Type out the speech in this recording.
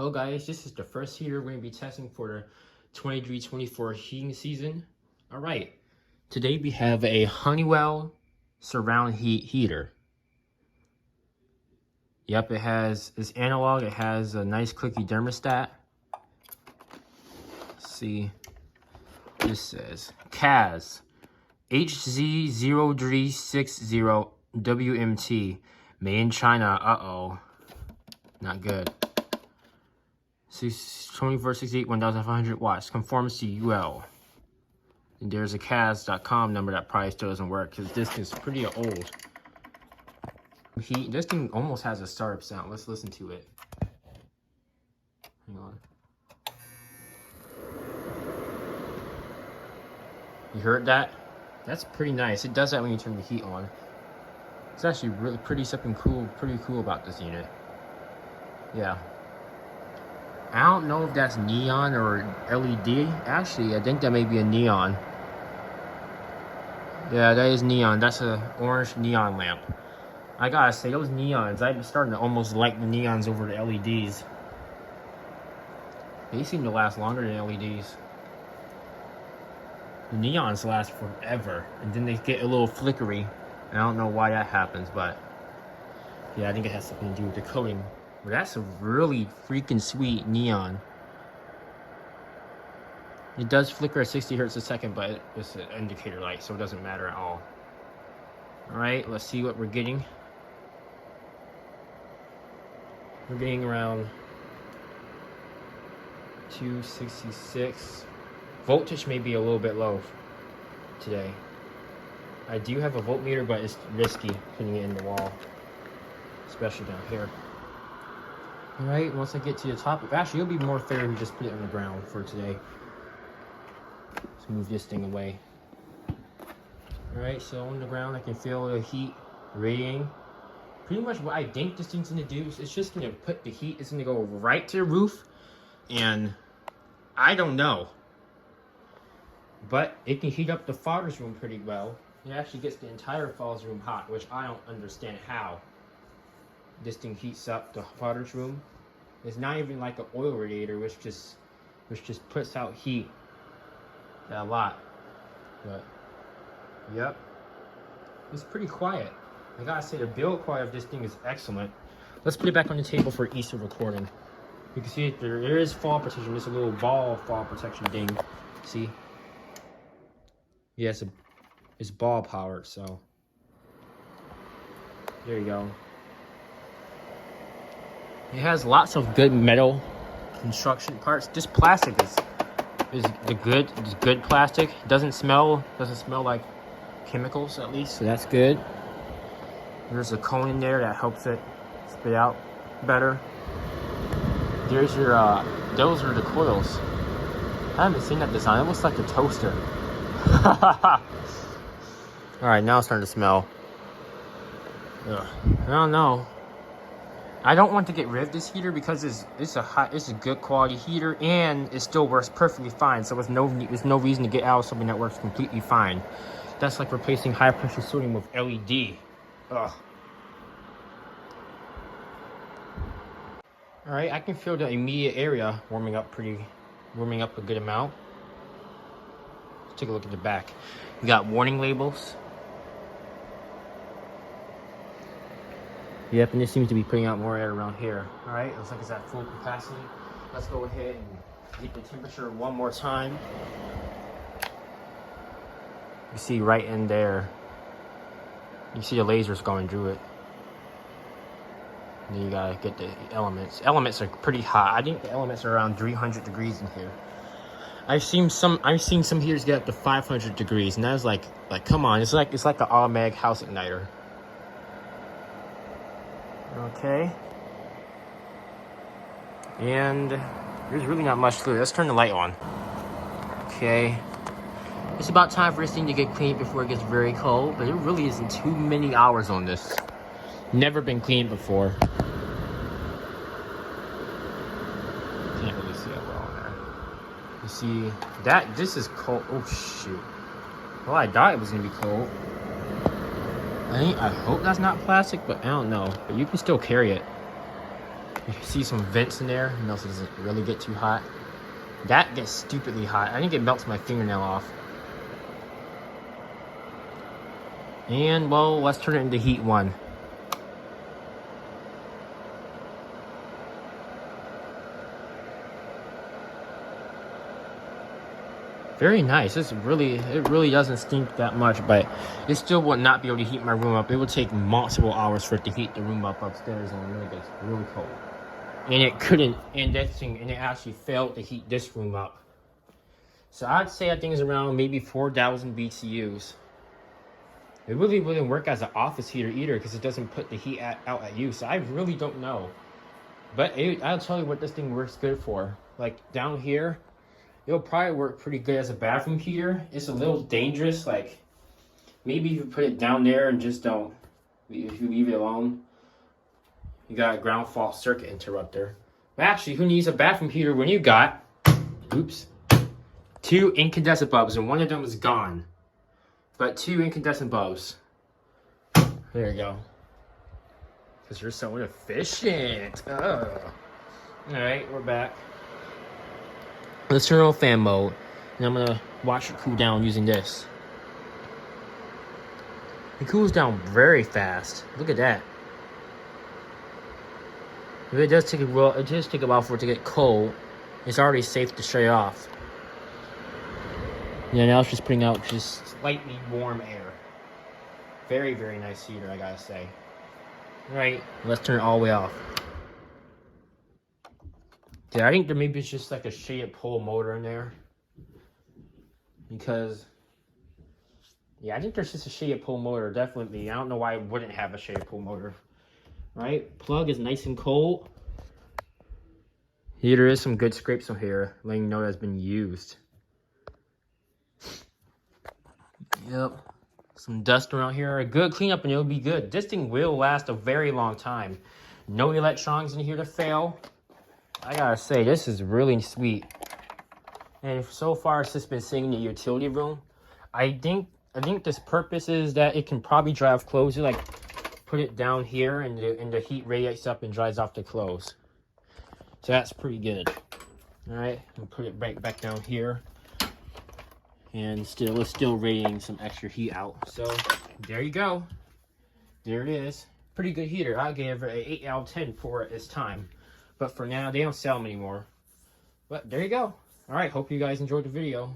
Hello guys, this is the first heater we're going to be testing for the 23-24 heating season. Alright, today we have a Honeywell surround heat heater. Yep, it's analog, it has a nice clicky thermostat. Let's see, this says CAS HZ0360WMT, made in China. Uh-oh, not good. 2468 1500 watts, conforms to UL. And there's a CAS.com number that probably still doesn't work because this is pretty old. This thing almost has a startup sound. Let's listen to it. Hang on. You heard that? That's pretty nice. It does that when you turn the heat on. It's actually really pretty cool about this unit. Yeah. I don't know if that's neon or LED. Actually, I think that may be a neon. Yeah, that is neon. That's an orange neon lamp. I gotta say, those neons, I'm starting to almost like the neons over the LEDs. They seem to last longer than LEDs. The neons last forever, and then they get a little flickery. I don't know why that happens, but yeah, I think it has something to do with the coating. But that's a really freaking sweet neon. It does flicker at 60 hertz a second, but it's an indicator light, so it doesn't matter at all. Alright, let's see what we're getting. We're getting around 266. Voltage may be a little bit low today. I do have a voltmeter, but it's risky putting it in the wall, especially down here. Alright, once I get to the top, actually it'll be more fair to just put it on the ground for today. Let's move this thing away. Alright, so on the ground I can feel the heat radiating. Pretty much what I think this thing's gonna do is it's just gonna put the heat, it's gonna go right to the roof, and I don't know. But it can heat up the father's room pretty well. It actually gets the entire father's room hot, which I don't understand how this thing heats up the father's room. It's not even like an oil radiator, which just puts out heat a lot. But yep, it's pretty quiet. I gotta say, the build quality of this thing is excellent. Let's put it back on the table for ease of recording. You can see there is fall protection. There's a little ball fall protection thing. See? Yeah, it's ball powered, so there you go. It has lots of good metal construction parts. This plastic is good plastic. It doesn't smell like chemicals, at least, so that's good. There's a cone in there that helps it spit out better. There's your those are the coils. I haven't seen that design. It looks like a toaster. Alright, now it's starting to smell. Ugh. I don't know. I don't want to get rid of this heater because it's a good quality heater and it still works perfectly fine. So there's no reason to get out of something that works completely fine. That's like replacing high pressure sodium with LED. Ugh. All right, I can feel the immediate area warming up a good amount. Let's take a look at the back. We got warning labels. Yep, and this seems to be putting out more air around here. All right, looks like it's at full capacity. Let's go ahead and get the temperature one more time. You see right in there, you see the lasers going through it. And then you gotta get the elements. Elements are pretty hot. I think the elements are around 300 degrees in here. I've seen some heaters get up to 500 degrees, and that's like come on, it's like an automatic house igniter. Okay. And there's really not much to it. Let's turn the light on. Okay. It's about time for this thing to get cleaned before it gets very cold, but it really isn't too many hours on this. Never been cleaned before. Can't really see it well on there. You see that this is cold. Oh shoot. Well, I thought it was gonna be cold. I hope that's not plastic, but I don't know. But you can still carry it. You can see some vents in there, and also doesn't really get too hot. That gets stupidly hot. I think it melts my fingernail off. And, well, let's turn it into heat 1. Very nice. It really doesn't stink that much, but it still would not be able to heat my room up. It would take multiple hours for it to heat the room up upstairs, and when it gets really cold. And it couldn't, and it actually failed to heat this room up. So I'd say that thing's around maybe 4,000 BTUs. It really wouldn't work as an office heater either because it doesn't put the heat out at you. So I really don't know. But I'll tell you what this thing works good for. Like down here, it'll probably work pretty good as a bathroom heater. It's a little dangerous. Like maybe if you put it down there and just don't, if you leave it alone, you got a ground fault circuit interrupter. But actually, who needs a bathroom heater when you got, oops, 2 incandescent bulbs and one of them is gone. But 2 incandescent bulbs. There you go. Because you're so inefficient. Oh. Alright, we're back. Let's turn on fan mode. And I'm going to watch it cool down using this. It cools down very fast. Look at that. It does take a while for it to get cold. It's already safe to shut it off. Yeah, now it's just putting out just slightly warm air. Very, very nice heater, I gotta say. Alright, let's turn it all the way off. Yeah, I think there maybe it's just like a shaded pole motor in there. Because, yeah, I think there's just a shaded pole motor, definitely. I don't know why it wouldn't have a shaded pole motor. Right, plug is nice and cold. Here, there is some good scrapes on here, letting you know that's been used. Yep, some dust around here. A good cleanup and it'll be good. This thing will last a very long time. No electronics in here to fail. I gotta say, this is really sweet. And so far, it's just been sitting in the utility room. I think this purpose is that it can probably dry off clothes. You like put it down here, and the heat radiates up and dries off the clothes. So that's pretty good. All right, and put it right back down here. And it's still radiating some extra heat out. So there you go. There it is. Pretty good heater. I gave it an 8 out of 10 for its time. But for now, they don't sell them anymore. But there you go. All right, hope you guys enjoyed the video.